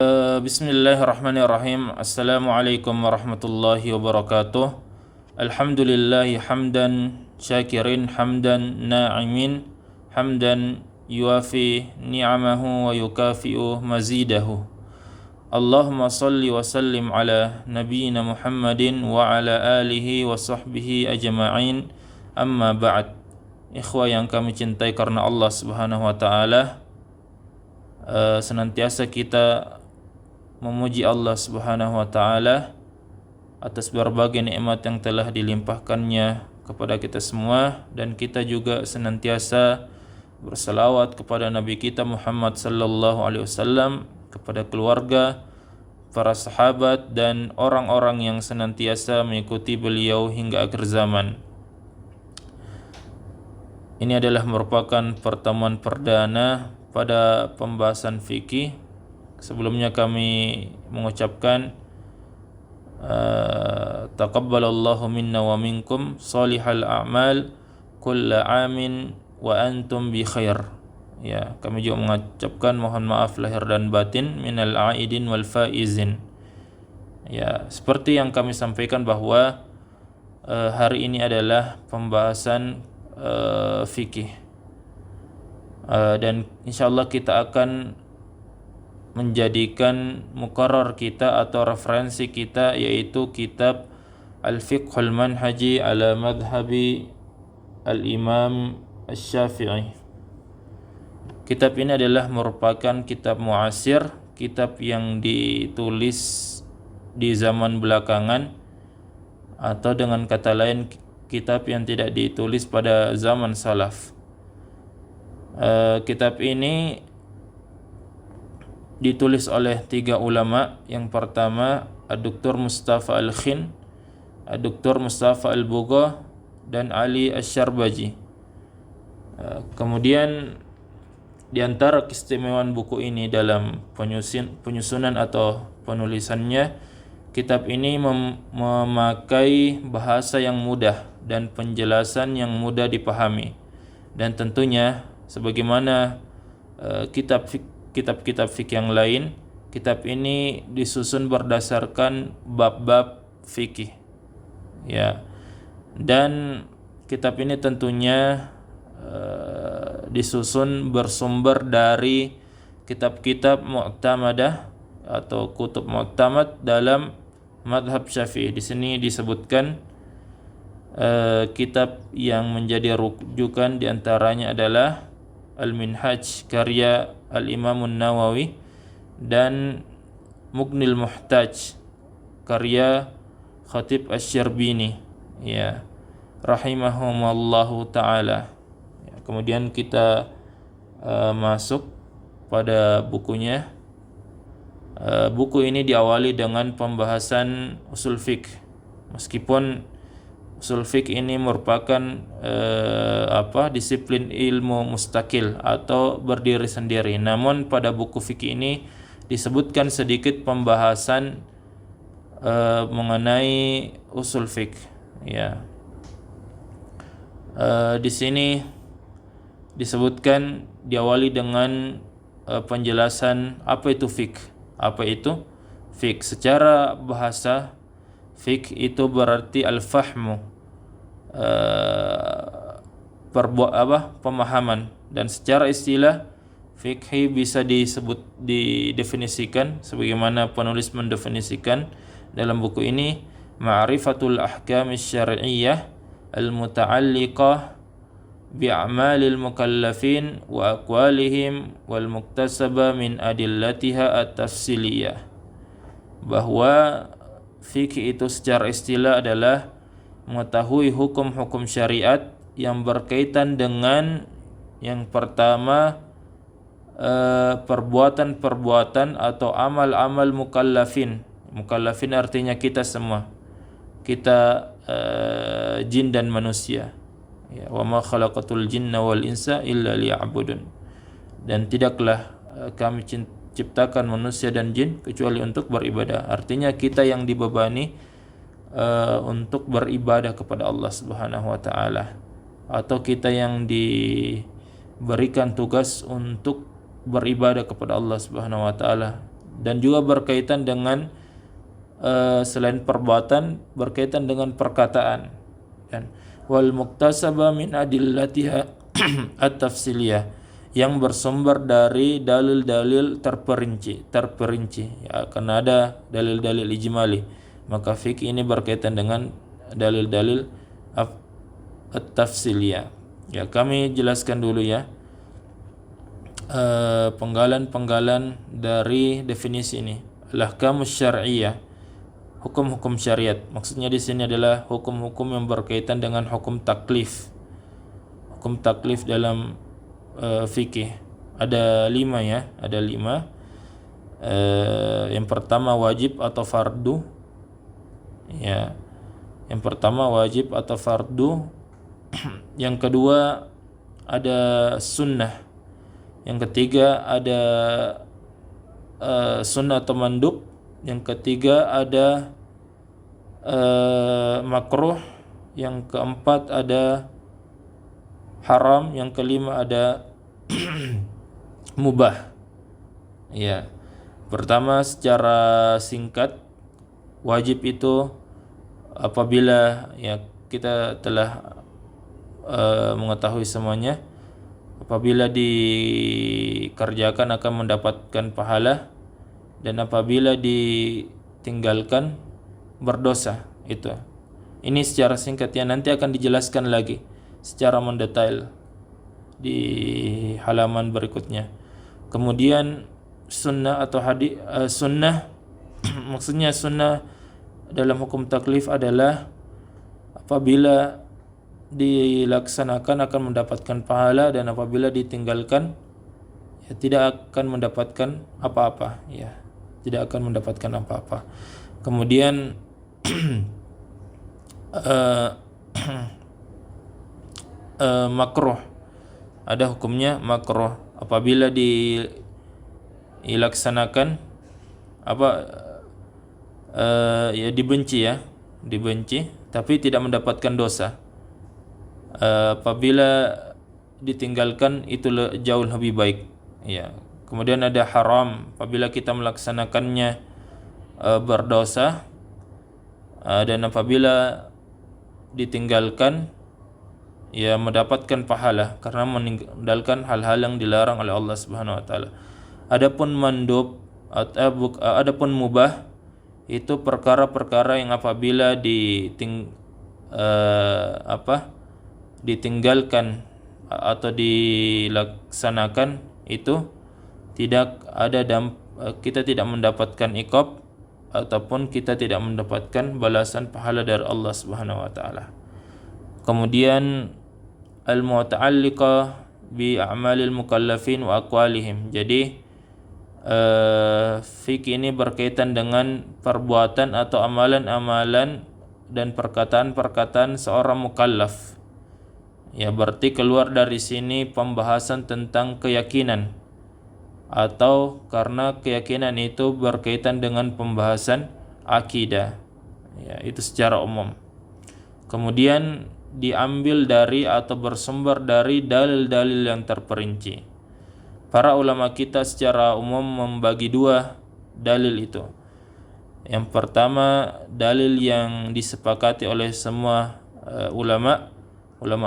Bismillahirrahmanirrahim. Assalamualaikum warahmatullahi wabarakatuh. Alhamdulillahi hamdan syakirin hamdan na'imin hamdan yuafi ni'amahu wa yukafi'u mazidahu. Allahumma salli wa sallim ala nabiyyina Muhammadin wa ala alihi wa sahbihi ajma'in. Amma ba'd. Ikhwah yang kami cintai karena Allah Subhanahu wa taala, senantiasa kita memuji Allah Subhanahu wa taala atas berbagai nikmat yang telah dilimpahkannya kepada kita semua, dan kita juga senantiasa berselawat kepada Nabi kita Muhammad sallallahu alaihi wasallam, kepada keluarga, para sahabat dan orang-orang yang senantiasa mengikuti beliau hingga akhir zaman. Ini adalah merupakan pertemuan perdana pada pembahasan fikih. Sebelumnya kami mengucapkan taqabbalallahu minna wa minkum salihal a'mal kulla amin wa antum bi khair. Ya, kami juga mengucapkan mohon maaf lahir dan batin minal aidin wal faizin. Ya, seperti yang kami sampaikan bahwa hari ini adalah pembahasan fikih. Dan insyaallah kita akan menjadikan muqarrar kita atau referensi kita yaitu kitab Al-Fiqhul Manhaji ala Madhabi Al-Imam Asy-Syafi'i. Kitab ini adalah merupakan kitab muasir, kitab yang ditulis di zaman belakangan, atau dengan kata lain kitab yang tidak ditulis pada zaman salaf. Kitab ini ditulis oleh 3 ulama. Yang pertama Dr. Mustafa Al-Khin, Dr. Mustafa Al-Bugha, dan Ali Asy-Syarbaji. Kemudian di antara keistimewaan buku ini dalam penyusunan atau penulisannya, kitab ini memakai bahasa yang mudah dan penjelasan yang mudah dipahami. Dan tentunya sebagaimana kitab-kitab fikih yang lain, kitab ini disusun berdasarkan bab-bab fikih. Ya. Dan kitab ini tentunya disusun bersumber dari kitab-kitab mu'tamadah atau kutub mu'tamad dalam madhab Syafi'i. Di sini disebutkan kitab yang menjadi rujukan diantaranya adalah Al-Minhaj karya Al-Imam Nawawi dan Mughnil Muhtaj karya Khatib Asy-Syarbini, ya, rahimahumallahu taala. Ya, kemudian kita masuk pada bukunya. Buku ini diawali dengan pembahasan usul fiqh. Meskipun usul fiqh ini merupakan disiplin ilmu mustakil atau berdiri sendiri. Namun pada buku fikih ini disebutkan sedikit pembahasan mengenai usul fiqh. Ya. Di sini disebutkan diawali dengan penjelasan apa itu fiqh. Apa itu fiqh? Secara bahasa, fiqh itu berarti al-fahmu, pemahaman, dan secara istilah fikih bisa didefinisikan sebagaimana penulis mendefinisikan dalam buku ini: ma'rifatul ahkam asy-syar'iyyah al-muta'alliqah bi'amalil mukallafin wa aqwalihim wal muktasaba min adillatiha at-tafsiliyah. Bahwa fikih itu secara istilah adalah mengetahui hukum-hukum syariat yang berkaitan dengan yang pertama perbuatan-perbuatan atau amal-amal mukallafin. Mukallafin artinya kita semua, kita jin dan manusia. Ya, wa ma khalaqatul jinna wal insa illa liya'budun. Dan tidaklah kami ciptakan manusia dan jin kecuali untuk beribadah. Artinya kita yang dibebani untuk beribadah kepada Allah Subhanahu wa taala, atau kita yang diberikan tugas untuk beribadah kepada Allah Subhanahu wa taala dan juga berkaitan dengan selain perbuatan berkaitan dengan perkataan. Dan wal muktasaba min adillatiha at-tafsiliyah, yang bersumber dari dalil-dalil terperinci ya, karena ada dalil-dalil ijmali, maka fikih ini berkaitan dengan dalil-dalil at-tafsiliyah. Ya, kami jelaskan dulu ya penggalan dari definisi ini. Al-ahkamus syar'iyyah, hukum-hukum syariat. Maksudnya di sini adalah hukum-hukum yang berkaitan dengan hukum taklif. Hukum taklif dalam fikih ada 5 ya, ada 5. Yang pertama wajib atau fardu. Ya. Yang pertama wajib atau fardu. Yang kedua ada sunnah. Yang ketiga ada sunnah atau mandub. Yang ketiga ada makruh. Yang keempat ada haram. Yang kelima ada mubah. Ya. Pertama secara singkat, wajib itu apabila ya kita telah mengetahui semuanya, apabila dikerjakan akan mendapatkan pahala, dan apabila ditinggalkan berdosa. Itu. Ini secara singkat ya, nanti akan dijelaskan lagi secara mendetail di halaman berikutnya. Kemudian sunnah atau sunnah maksudnya sunnah dalam hukum taklif adalah apabila dilaksanakan akan mendapatkan pahala, dan apabila ditinggalkan ya tidak akan mendapatkan apa-apa ya, tidak akan mendapatkan apa-apa. Kemudian makruh, ada hukumnya makruh apabila dilaksanakan ya dibenci tapi tidak mendapatkan dosa. Apabila ditinggalkan itu jauh lebih baik ya. Kemudian ada haram, apabila kita melaksanakannya berdosa, dan apabila ditinggalkan ya mendapatkan pahala karena meninggalkan hal-hal yang dilarang oleh Allah Subhanahu wa taala. Adapun mandub adapun mubah itu perkara-perkara yang apabila ditinggalkan atau dilaksanakan itu kita tidak mendapatkan iqab ataupun kita tidak mendapatkan balasan pahala dari Allah Subhanahu wa taala. Kemudian al-muta'alliqah bi a'malil mukallafin wa aqwalihim. Jadi fikih ini berkaitan dengan perbuatan atau amalan-amalan dan perkataan-perkataan seorang mukallaf. Ya, berarti keluar dari sini pembahasan tentang keyakinan, atau karena keyakinan itu berkaitan dengan pembahasan akidah. Ya, itu secara umum. Kemudian diambil dari atau bersumber dari dalil-dalil yang terperinci. Para ulama kita secara umum membagi 2 dalil itu. Yang pertama dalil yang disepakati oleh semua ulama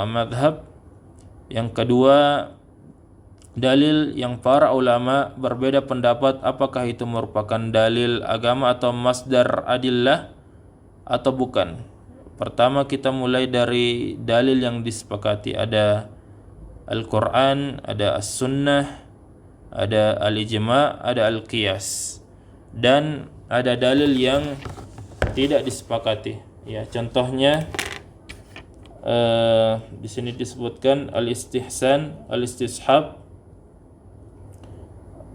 madhab. Yang kedua dalil yang para ulama berbeda pendapat apakah itu merupakan dalil agama atau masdar adillah atau bukan. Pertama kita mulai dari dalil yang disepakati. Ada Al-Quran, ada As-Sunnah, ada Al-Ijma', ada Al-Qiyas, dan ada dalil yang tidak disepakati. Ya, contohnya di sini disebutkan al-istihsan, al-istishab,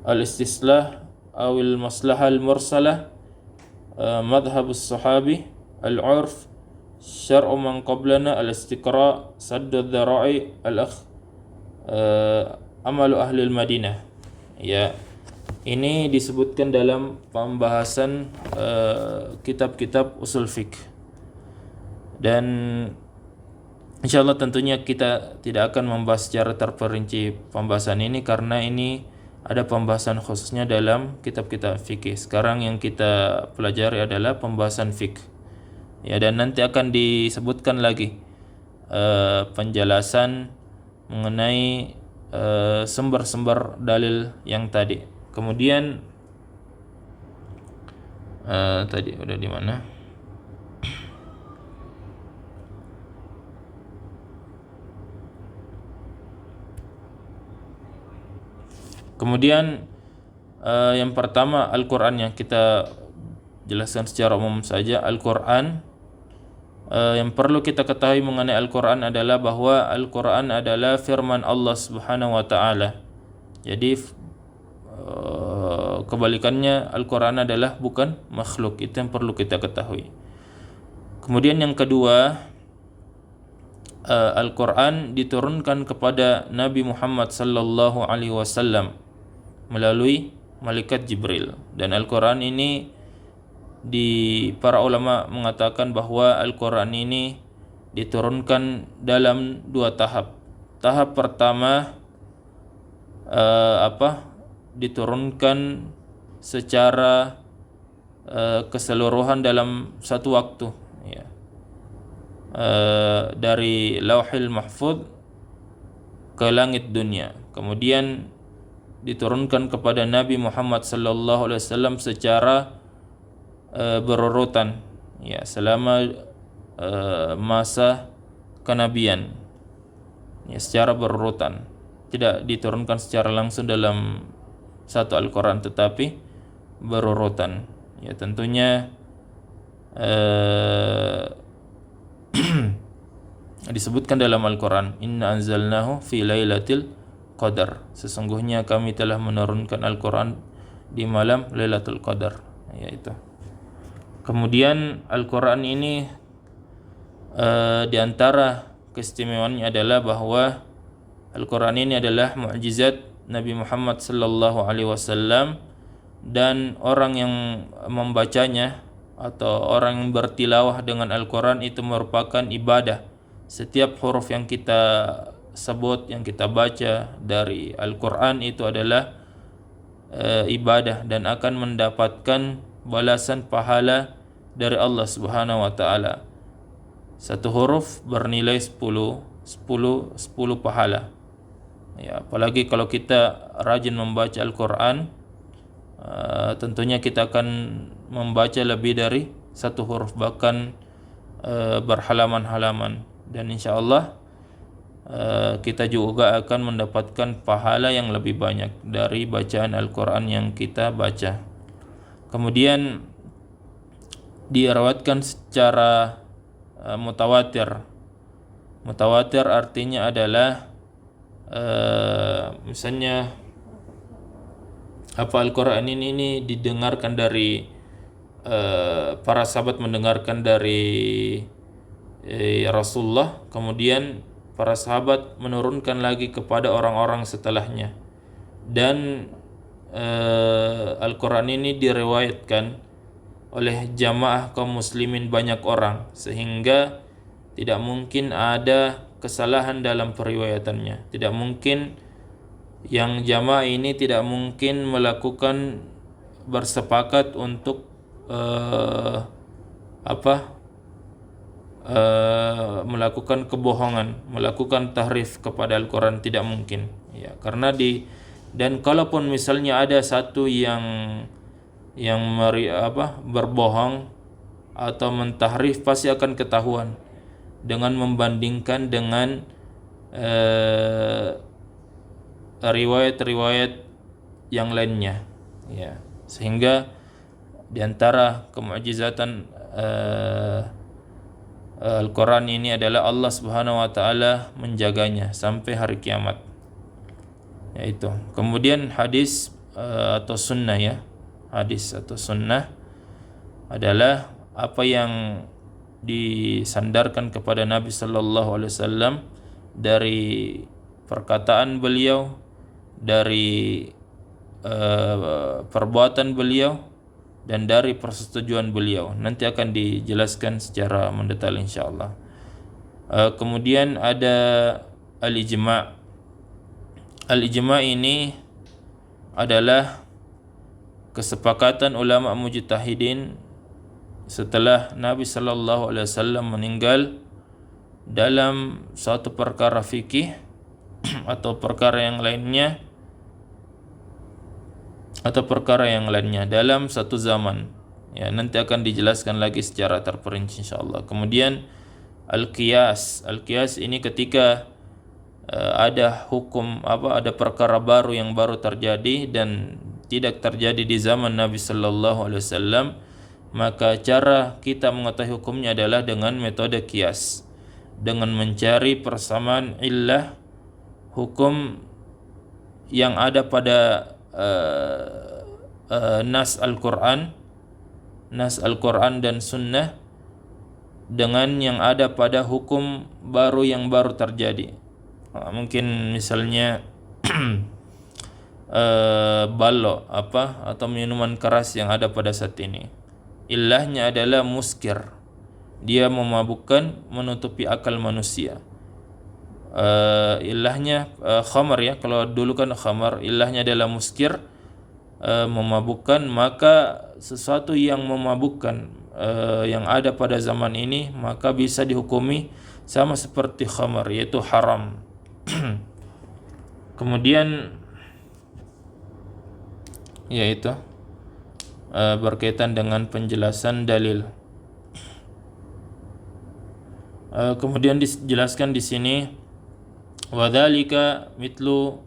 al-istislah, awil maslahah al-mursalah, madhabus sahabi, al-urf, syar'u man qablana, al-istiqra', saddu dzara'i, amalu ahli al-Madinah. Ya, ini disebutkan dalam pembahasan kitab-kitab usul fiqh. Dan insyaallah tentunya kita tidak akan membahas secara terperinci pembahasan ini karena ini ada pembahasan khususnya dalam kitab-kitab fikih. Sekarang yang kita pelajari adalah pembahasan fikih. Ya, dan nanti akan disebutkan lagi penjelasan mengenai sumber-sumber dalil yang tadi. Kemudian tadi udah di mana? Kemudian yang pertama Al-Quran, yang kita jelaskan secara umum saja. Al-Quran, yang perlu kita ketahui mengenai Al-Quran adalah bahwa Al-Quran adalah firman Allah Subhanahu wa Ta'ala. Jadi kebalikannya, Al-Quran adalah bukan makhluk. Itu yang perlu kita ketahui. Kemudian yang kedua, Al-Quran diturunkan kepada Nabi Muhammad sallallahu alaihi wasallam melalui malaikat Jibril. Dan Al-Quran ini, para ulama mengatakan bahwa Al-Quran ini diturunkan dalam dua tahap. Tahap pertama diturunkan secara keseluruhan dalam satu waktu, ya. Dari Lauhil Mahfuz ke langit dunia. Kemudian diturunkan kepada Nabi Muhammad sallallahu alaihi wasallam secara berurutan, ya, selama masa kenabian, ya, secara berurutan. Tidak diturunkan secara langsung dalam satu Al-Quran, tetapi berurutan. Ya, tentunya disebutkan dalam Al-Quran, Inna anzalnahu fi lailatul Qadar. Sesungguhnya kami telah menurunkan Al-Quran di malam Lailatul Qadar, yaitu. Kemudian Al-Quran ini di antara keistimewaannya adalah bahwa Al-Quran ini adalah mukjizat Nabi Muhammad sallallahu alaihi wasallam, dan orang yang membacanya atau orang yang bertilawah dengan Al-Quran itu merupakan ibadah. Setiap huruf yang kita sebut, yang kita baca dari Al-Quran itu adalah ibadah dan akan mendapatkan balasan pahala dari Allah Subhanahu wa Ta'ala. Satu huruf bernilai 10 pahala. Ya, apalagi kalau kita rajin membaca Al-Quran, tentunya kita akan membaca lebih dari satu huruf, bahkan berhalaman-halaman, dan insya Allah kita juga akan mendapatkan pahala yang lebih banyak dari bacaan Al-Quran yang kita baca. Kemudian diriwayatkan secara mutawatir. Mutawatir artinya adalah misalnya Al-Quran ini didengarkan dari para sahabat, mendengarkan dari Rasulullah, kemudian para sahabat menurunkan lagi kepada orang-orang setelahnya. Dan Al-Quran ini diriwayatkan oleh jamaah kaum muslimin banyak orang, sehingga tidak mungkin ada kesalahan dalam periwayatannya. Tidak mungkin, yang jamaah ini tidak mungkin melakukan bersepakat untuk melakukan kebohongan, melakukan tahrif kepada Al-Quran, tidak mungkin, ya. Karena dan kalaupun misalnya ada satu yang berbohong atau mentahrif, pasti akan ketahuan dengan membandingkan dengan riwayat-riwayat yang lainnya, ya. Sehingga di antara kemukjizatan Al-Quran ini adalah Allah Subhanahu wa Ta'ala menjaganya sampai hari kiamat, yaitu. Kemudian hadis atau sunnah, ya. Hadis atau sunnah adalah apa yang disandarkan kepada Nabi sallallahu alaihi wasallam dari perkataan beliau, dari perbuatan beliau, dan dari persetujuan beliau. Nanti akan dijelaskan secara mendetail insyaallah. Kemudian ada al-ijma'. Al-ijma' ini adalah kesepakatan ulama mujtahidin setelah Nabi sallallahu alaihi wasallam meninggal dalam suatu perkara fikih atau perkara yang lainnya dalam satu zaman. Ya, nanti akan dijelaskan lagi secara terperinci insyaallah. Kemudian al-qiyas. Al-qiyas ini ketika ada hukum ada perkara baru yang baru terjadi dan tidak terjadi di zaman Nabi sallallahu alaihi wasallam, maka cara kita mengetahui hukumnya adalah dengan metode qiyas, dengan mencari persamaan illah hukum yang ada pada nas Al-Quran dan Sunnah dengan yang ada pada hukum baru yang baru terjadi. Mungkin misalnya balok atau minuman keras yang ada pada saat ini, illahnya adalah muskir, dia memabukkan, menutupi akal manusia. Illahnya khamar, ya, kalau dulu kan khamar, illahnya adalah muskir, memabukkan. Maka sesuatu yang memabukkan yang ada pada zaman ini maka bisa dihukumi sama seperti khamar, yaitu haram. Kemudian yaitu berkaitan dengan penjelasan dalil. Kemudian dijelaskan di sini wadzalika mitlu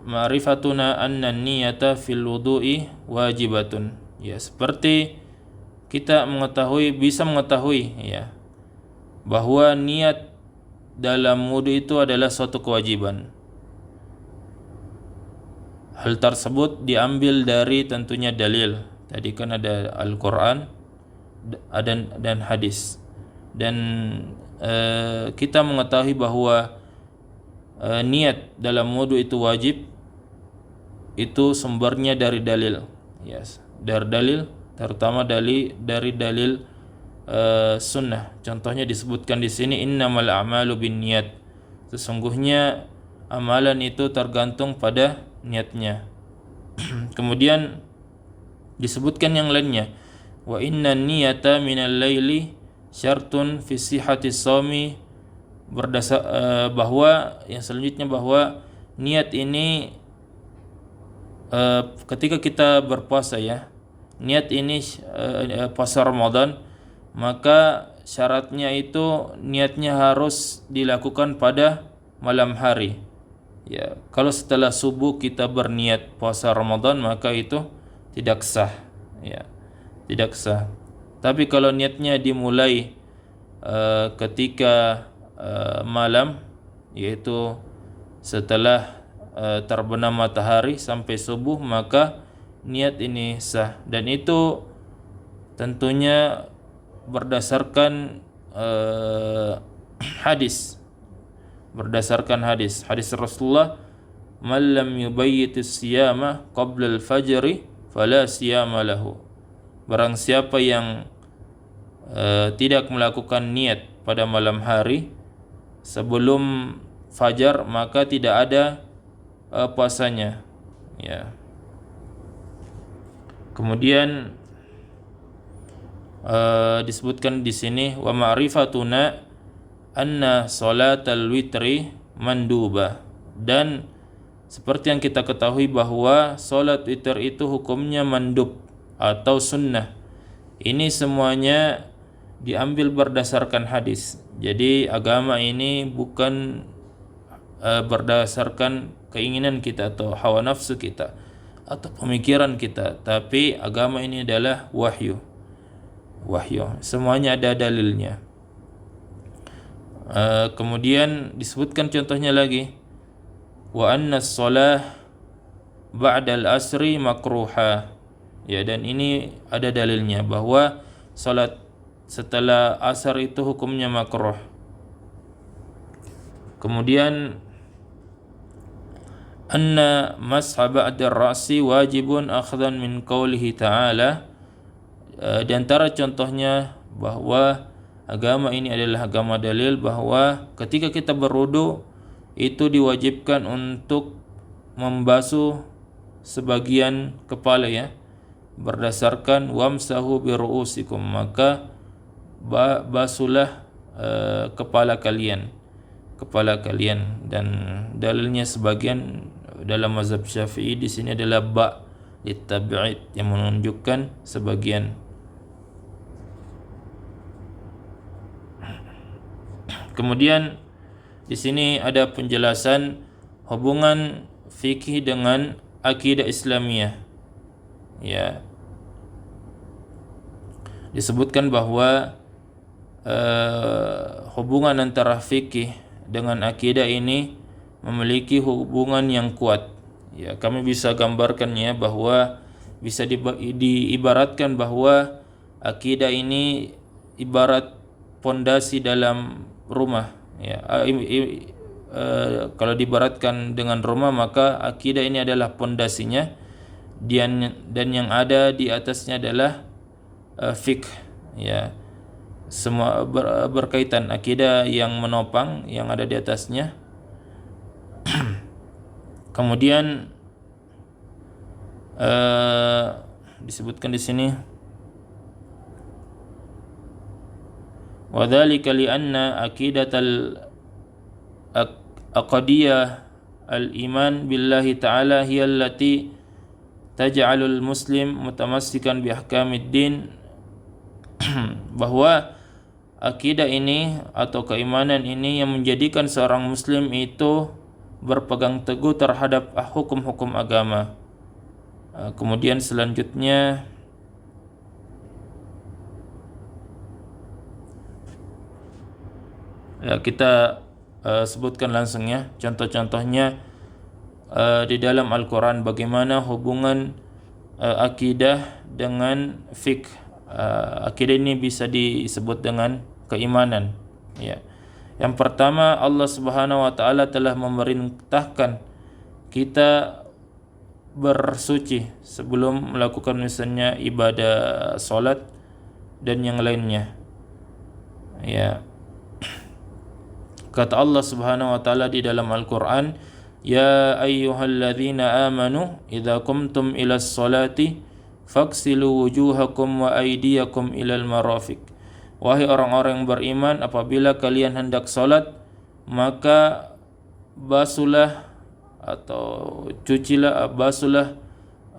ma'rifatuna anna niyata fil wudu'i wajibatun. Ya, seperti kita bisa mengetahui ya bahwa niat dalam wudu itu adalah suatu kewajiban. Hal tersebut diambil dari tentunya dalil. Tadi kan ada Al-Quran dan hadis. Dan kita mengetahui bahwa niat dalam wudu itu wajib, itu sumbernya dari dalil. Yes, dari dalil, terutama dari dalil sunnah. Contohnya disebutkan di sini innamal a'malu binniyat. Sesungguhnya amalan itu tergantung pada niatnya. Kemudian disebutkan yang lainnya, wa inna niyata minal laili syartun fi sihhati shaumi, bahwa yang selanjutnya bahwa niat ini ketika kita berpuasa, ya, niat ini puasa Ramadan, maka syaratnya itu niatnya harus dilakukan pada malam hari. Ya, kalau setelah subuh kita berniat puasa Ramadan maka itu tidak sah, ya, tidak sah. Tapi kalau niatnya dimulai ketika malam, yaitu setelah terbenam matahari sampai subuh, maka niat ini sah. Dan itu tentunya berdasarkan hadis Rasulullah, man lam yubayyitis siyama qabla al-fajri fala siyama lahu. Barang siapa yang tidak melakukan niat pada malam hari sebelum fajar, maka tidak ada puasanya, ya. Kemudian disebutkan di sini wa ma'rifatuna anna salatal witri mandubah, dan seperti yang kita ketahui bahwa salat witir itu hukumnya mandub atau sunnah. Ini semuanya diambil berdasarkan hadis. Jadi agama ini bukan berdasarkan keinginan kita atau hawa nafsu kita atau pemikiran kita, tapi agama ini adalah wahyu. Semuanya ada dalilnya. Kemudian disebutkan contohnya lagi, wa anna shalah ba'da al-asri makruha. Ya, dan ini ada dalilnya bahwa salat setelah asar itu hukumnya makruh. Kemudian anna masha ba'da ar-ra'si wajibun akhdan min qawlihi ta'ala. Di antara contohnya bahwa agama ini adalah agama dalil, bahwa ketika kita berwudu itu diwajibkan untuk membasuh sebagian kepala ya, berdasarkan wamsahu biru'usikum, maka basuhlah kepala kalian, dan dalilnya sebagian dalam mazhab Syafi'i di sini adalah ba litab'id yang menunjukkan sebagian. Kemudian di sini ada penjelasan hubungan fikih dengan akidah Islamiyah. Ya. Disebutkan bahwa hubungan antara fikih dengan akidah ini memiliki hubungan yang kuat. Ya, kami bisa gambarkannya bahwa bisa diibaratkan bahwa akidah ini ibarat pondasi dalam rumah. Ya, kalau diibaratkan dengan rumah, maka akidah ini adalah pondasinya, dan yang ada di atasnya adalah fikih. Ya, semua berkaitan, akidah yang menopang yang ada di atasnya. Kemudian disebutkan di sini وذلك لأن عقيدة العقدية الإيمان بالله تعالى هي التي تجعل المسلم متمسكا بأحكام الدين bahwa akidah ini atau keimanan ini yang menjadikan seorang muslim itu berpegang teguh terhadap hukum-hukum agama. Kemudian selanjutnya ya, kita sebutkan langsung ya contoh-contohnya di dalam Al-Quran, bagaimana hubungan akidah dengan fikih. Akidah ini bisa disebut dengan keimanan. Ya. Yang pertama, Allah Subhanahu wa taala telah memerintahkan kita bersuci sebelum melakukan misalnya ibadah salat dan yang lainnya. Ya. Kata Allah Subhanahu wa taala di dalam Al-Qur'an, "Ya ayyuhalladzina amanu idza qumtum ilas salati faghsilu wujuhakum wa aydiyakum ilal marafiq." Wahai orang-orang yang beriman, apabila kalian hendak salat, maka basuhlah atau basuhlah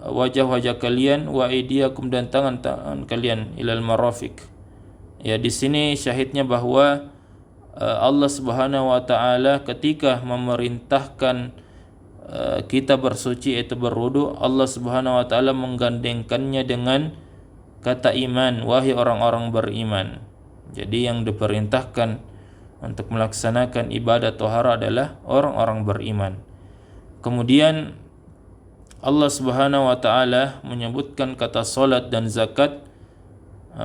wajah-wajah kalian, wa aydiyakum, dan tangan-tangan kalian, ilal marafiq. Ya, di sini syahidnya bahwa Allah Subhanahu wa taala ketika memerintahkan kita bersuci, yaitu berwudu, Allah Subhanahu wa taala menggandengkannya dengan kata iman, wahai orang-orang beriman. Jadi yang diperintahkan untuk melaksanakan ibadah taharah adalah orang-orang beriman. Kemudian Allah Subhanahu wa taala menyebutkan kata salat dan zakat,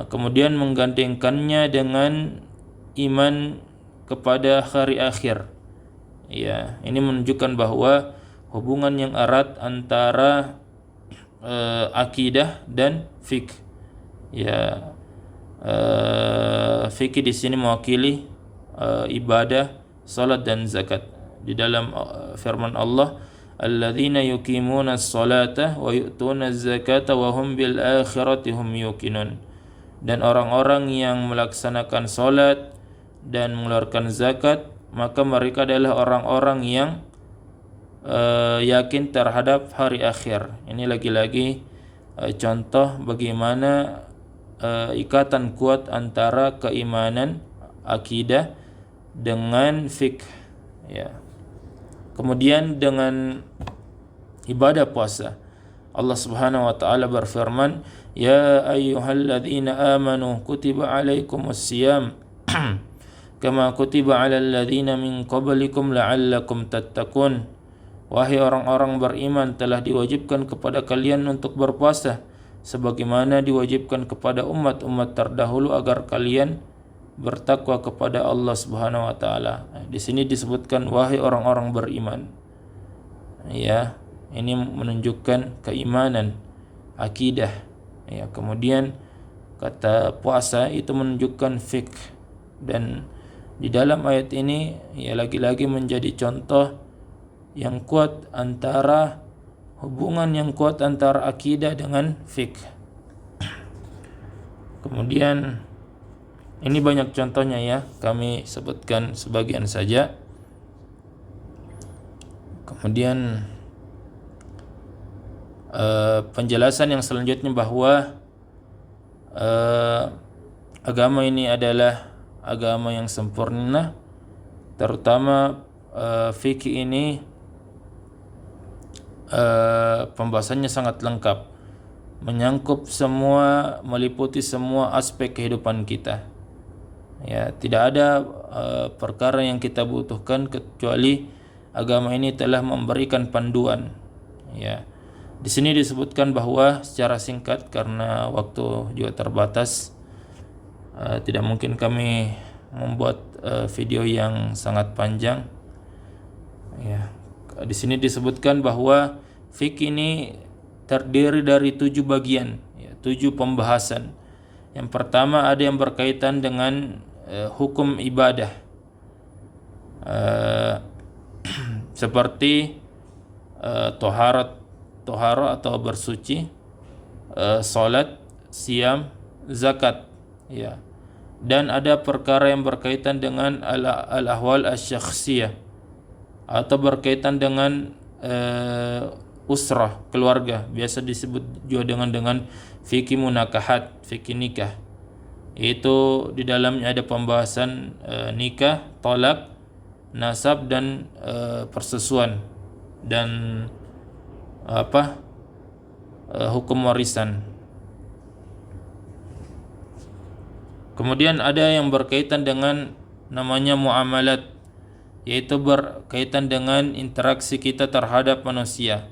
kemudian menggandengkannya dengan iman kepada hari akhir. Ya, ini menunjukkan bahwa hubungan yang erat antara akidah dan fikih. Ya, fikih di sini mewakili ibadah, salat dan zakat. Di dalam firman Allah, "Alladzina yuqimuna as-salata wa yu'tuna az-zakata wa hum bil akhirati hum yuqinun." Dan orang-orang yang melaksanakan salat dan mengeluarkan zakat, maka mereka adalah orang-orang yang yakin terhadap hari akhir. Ini lagi-lagi contoh bagaimana ikatan kuat antara keimanan akidah dengan fikih. Ya. Kemudian dengan ibadah puasa, Allah Subhanahu wa taala berfirman, "Ya ayyuhalladzina amanu kutiba alaikumus-syiyam kama kutiba 'alal ladzina min qablikum la'allakum tattaqun." Wahai orang-orang beriman, telah diwajibkan kepada kalian untuk berpuasa sebagaimana diwajibkan kepada umat-umat terdahulu agar kalian bertakwa kepada Allah Subhanahu wa taala. Di sini disebutkan wahai orang-orang beriman. Ya, ini menunjukkan keimanan, akidah. Ya, kemudian kata puasa itu menunjukkan fikih, dan di dalam ayat ini ya lagi-lagi menjadi contoh yang kuat antara hubungan yang kuat antara akidah dengan fikih. Kemudian ini banyak contohnya ya, kami sebutkan sebagian saja. Kemudian penjelasan yang selanjutnya bahwa agama ini adalah agama yang sempurna, terutama fikih ini pembahasannya sangat lengkap, menyangkup semua, meliputi semua aspek kehidupan kita. Ya, tidak ada perkara yang kita butuhkan kecuali agama ini telah memberikan panduan. Ya, di sini disebutkan bahwa secara singkat karena waktu juga terbatas, tidak mungkin kami membuat video yang sangat panjang. Ya, di sini disebutkan bahwa fikih ini terdiri dari 7 bagian, ya, 7 pembahasan. Yang pertama ada yang berkaitan dengan hukum ibadah, seperti toharat atau bersuci, salat, siam, zakat, ya. Dan ada perkara yang berkaitan dengan al-ahwal asy-syakhsiyah atau berkaitan dengan usrah, keluarga, biasa disebut juga dengan fikih munakahat, fikih nikah. Itu di dalamnya ada pembahasan nikah, talak, nasab dan persesuaian dan hukum warisan. Kemudian ada yang berkaitan dengan namanya muamalat, yaitu berkaitan dengan interaksi kita terhadap manusia.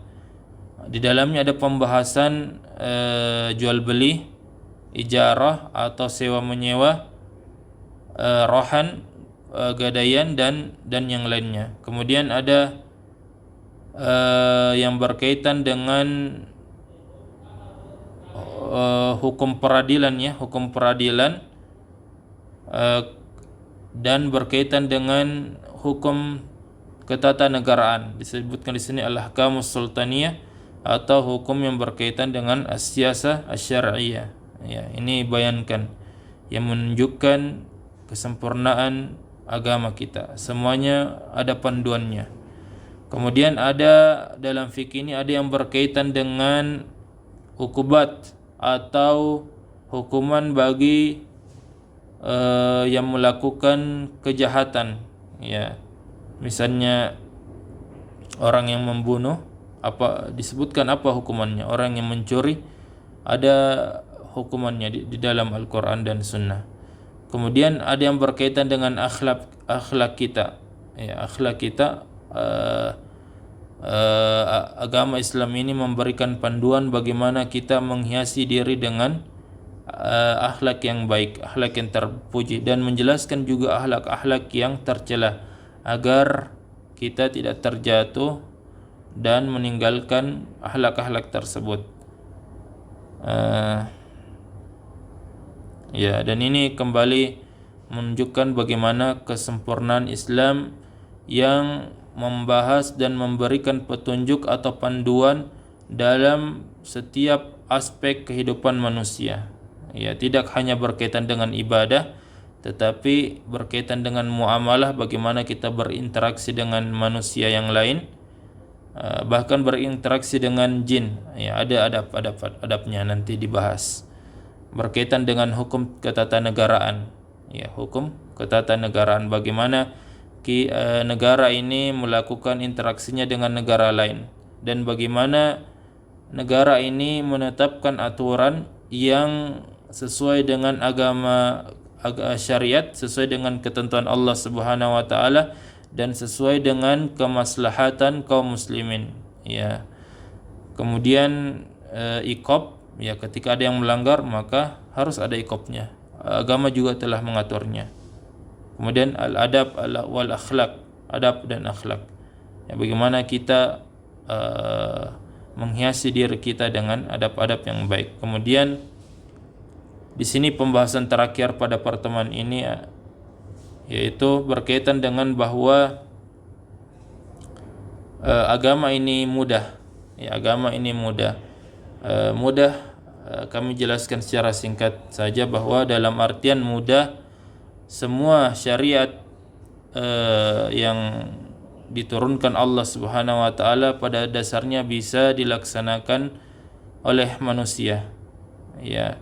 Di dalamnya ada pembahasan jual beli, ijarah atau sewa menyewa, rohan, gadaian dan yang lainnya. Kemudian ada yang berkaitan dengan hukum peradilan, ya, hukum peradilan, dan berkaitan dengan hukum ketatanegaraan. Disebutkan di sini al-ahkamus sultaniyah atau hukum yang berkaitan dengan as-siyasah asy-syar'iyyah. Ya, ini bayangkan yang menunjukkan kesempurnaan agama kita. Semuanya ada panduannya. Kemudian ada dalam fikih ini ada yang berkaitan dengan hukubat atau hukuman bagi yang melakukan kejahatan, ya. Misalnya orang yang membunuh, disebutkan apa hukumannya. Orang yang mencuri ada hukumannya di dalam Al-Qur'an dan Sunnah. Kemudian ada yang berkaitan dengan akhlak kita, ya, akhlak kita. Agama Islam ini memberikan panduan bagaimana kita menghiasi diri dengan akhlak yang baik, akhlak yang terpuji, dan menjelaskan juga akhlak-akhlak yang tercela agar kita tidak terjatuh dan meninggalkan akhlak-akhlak tersebut. Ya, dan ini kembali menunjukkan bagaimana kesempurnaan Islam yang membahas dan memberikan petunjuk atau panduan dalam setiap aspek kehidupan manusia. Ya, tidak hanya berkaitan dengan ibadah, tetapi berkaitan dengan muamalah, bagaimana kita berinteraksi dengan manusia yang lain, bahkan berinteraksi dengan jin. Ya, ada adab-adabnya nanti dibahas. Berkaitan dengan hukum ketatanegaraan, ya, hukum ketatanegaraan, bagaimana negara ini melakukan interaksinya dengan negara lain, dan bagaimana negara ini menetapkan aturan yang sesuai dengan agama syariat, sesuai dengan ketentuan Allah Subhanahu wa taala, dan sesuai dengan kemaslahatan kaum muslimin, ya. Kemudian iqab, ya, ketika ada yang melanggar maka harus ada iqabnya. Agama juga telah mengaturnya. Kemudian al-adab wal akhlak, adab dan akhlak. Ya, bagaimana kita menghiasi diri kita dengan adab-adab yang baik. Kemudian di sini pembahasan terakhir pada pertemuan ini, yaitu berkaitan dengan bahwa agama ini mudah. Ya, agama ini mudah. Mudah kami jelaskan secara singkat saja bahwa dalam artian mudah, semua syariat yang diturunkan Allah Subhanahu wa taala pada dasarnya bisa dilaksanakan oleh manusia. Ya,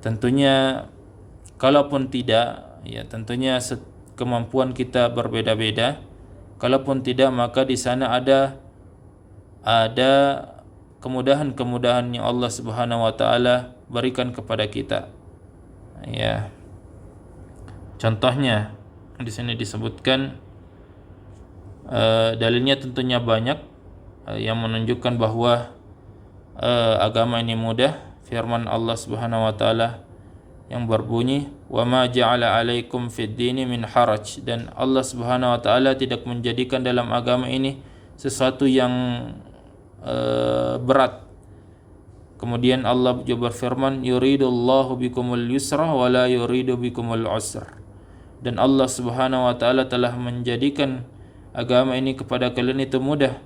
tentunya kalaupun tidak, ya tentunya kemampuan kita berbeda-beda. Kalaupun tidak, maka di sana ada kemudahan-kemudahan yang Allah Subhanahu wa taala berikan kepada kita. Ya. Contohnya di sini disebutkan, dalilnya tentunya banyak yang menunjukkan bahwa agama ini mudah. Firman Allah Subhanahu wa taala yang berbunyi, "Wa ma ja'ala 'alaikum fid dini min haraj." Dan Allah Subhanahu wa taala tidak menjadikan dalam agama ini sesuatu yang berat. Kemudian Allah juga berfirman, "Yuridullahu bikumul yusra wa la yuridu bikumul usra." Dan Allah Subhanahu wa taala telah menjadikan agama ini kepada kalian itu mudah.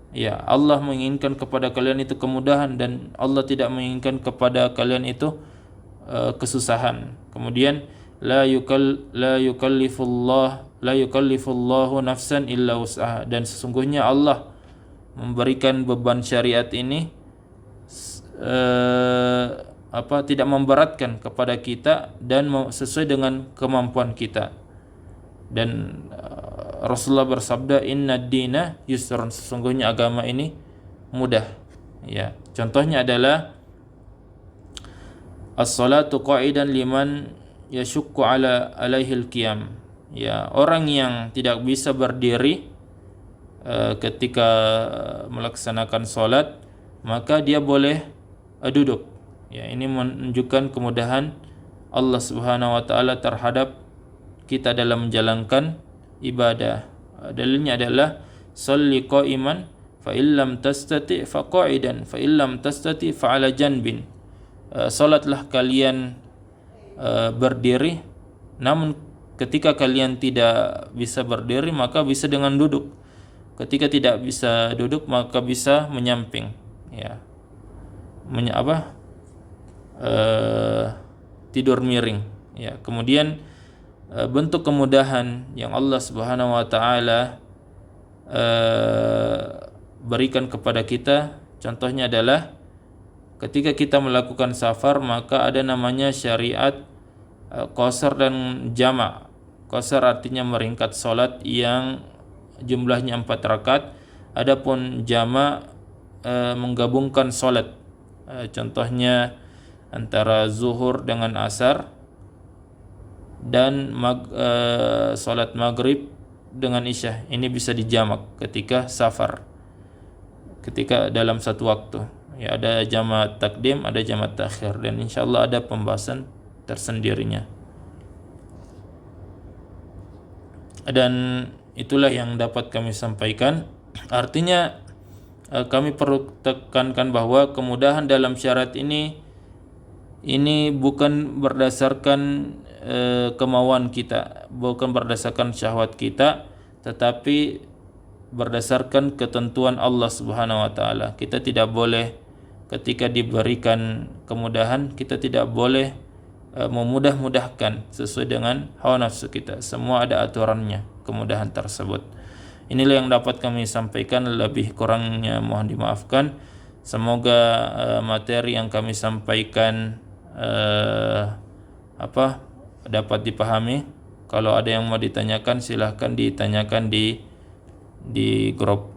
Ya, Allah menginginkan kepada kalian itu kemudahan, dan Allah tidak menginginkan kepada kalian itu kesusahan. Kemudian la yukallifullahu nafsan illa wus'aha, dan sesungguhnya Allah memberikan beban syariat ini tidak memberatkan kepada kita dan sesuai dengan kemampuan kita. Dan Rasulullah bersabda, "Inna dina yusrun." Sesungguhnya agama ini mudah. Ya, contohnya adalah as-salatu qa'idan liman yashukku alaihil qiyam. Ya, orang yang tidak bisa berdiri ketika melaksanakan salat, maka dia boleh duduk. Ya, ini menunjukkan kemudahan Allah Subhanahu wa taala terhadap kita dalam menjalankan ibadah. Dalilnya adalah sholli qa'iman fa illam tastati fa qa'idan fa illam tastati fa ala janbin. Salatlah kalian berdiri, namun ketika kalian tidak bisa berdiri maka bisa dengan duduk. Ketika tidak bisa duduk maka bisa menyamping. Ya. Tidur miring. Ya. Kemudian bentuk kemudahan yang Allah Subhanahu wa taala berikan kepada kita, contohnya adalah ketika kita melakukan safar, maka ada namanya syariat qasar dan jama'. Qasar artinya meringkat salat yang jumlahnya 4 rakaat, adapun jama' menggabungkan salat. Contohnya antara zuhur dengan asar, dan salat maghrib dengan isya. Ini bisa dijamak ketika safar, ketika dalam satu waktu. Ya, ada jamak takdim, ada jamak takhir, dan insyaallah ada pembahasan tersendirinya. Dan itulah yang dapat kami sampaikan. Artinya kami perlu tekankan bahwa kemudahan dalam syarat ini bukan berdasarkan kemauan kita, bukan berdasarkan syahwat kita, tetapi berdasarkan ketentuan Allah Subhanahu wa taala. Kita tidak boleh ketika diberikan kemudahan, kita tidak boleh memudah-mudahkan sesuai dengan hawa nafsu kita. Semua ada aturannya kemudahan tersebut. Inilah yang dapat kami sampaikan, lebih kurangnya mohon dimaafkan. Semoga materi yang kami sampaikan dapat dipahami. Kalau ada yang mau ditanyakan, silahkan ditanyakan di grup.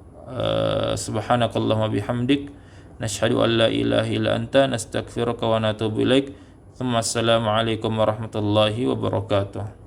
Subhanakallahumma bihamdik, nashhadu an la ilaha illa anta, nastaghfiruka wa natubu ilaik. Assalamualaikum warahmatullahi wabarakatuh.